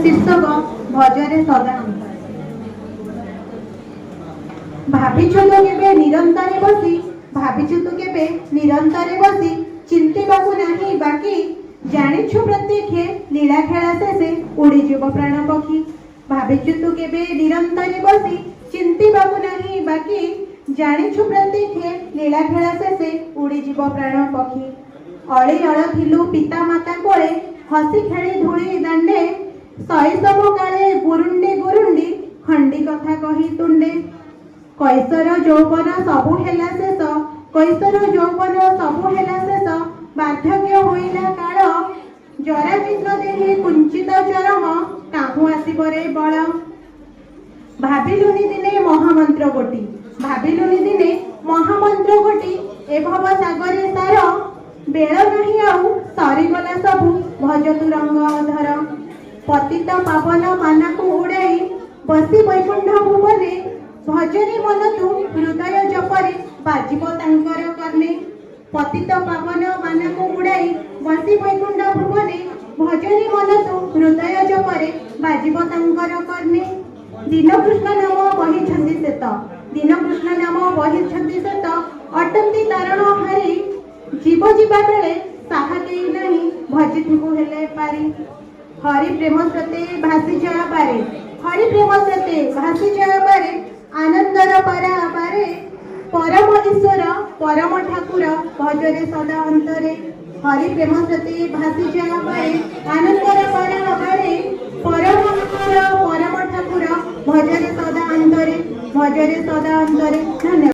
शीर्षक भजरे सदा भाविछु तो केबे निरंतर बसी भाविछु तो केबे निरंतर बसी चिंतिबाकु नाही बाकी जानिछु प्रत्येके लीला खेला शेषे उड़ीजीव प्राण पक्षी भाविछु तो केबे निरंतर बसी चिंतिबाकु नाही बाकी जानिछु प्रत्येके लीला खेला शेषे उड़ीजीव प्राण पक्षी अली अल थिलु पिता माता कोले हसी खेली धूली दांडे शैशव काले गुरुंडी गुरुंडी खंडी कथा कही तुंडे कैसर यौवन सबु हेला शेष कैसर यौवन सबु हेला शेष बार्धक्य होइला काल जरा चित्र देहि कुंचित चरम काहू आसिबरे बळ भाविलुनी दिने महामंत्र गोटी भाविलुनी दिने महामंत्र गोटी ए भव सागरे सार बेल नहीं आउ सरीगला सबु भज तु रंग अधर पतित पावन मानकु उड़ाई बसी वैकुंठ भुवने भजने मन तु हृदय जपरे बाजिब तांकर कर्णे पतित पावन मानकु उड़ाई बसी वैकुंठ भुवने भजने मन तु हृदय जपरे बाजिब तांकर कर्णे दीनकृष्ण नाम बहिछंती सेत दीनकृष्ण नाम बहिछंती सेत अटंती तारण हारी जीव जीवा बेले साहा केई नाही भजिथिबु हेले पारी हरि प्रेम स्रोते भासी जा पारे हरि प्रेम स्रोते भासी जा पारे आनंदर परा पारे परम ईश्वर परम ठाकुर भजरे सदा अंतरे हरि प्रेम स्रोते भासी जा पारे आनंदर परा पारे परम ईश्वर परम ठाकुर भजरे सदा अंतरे धन्यवाद।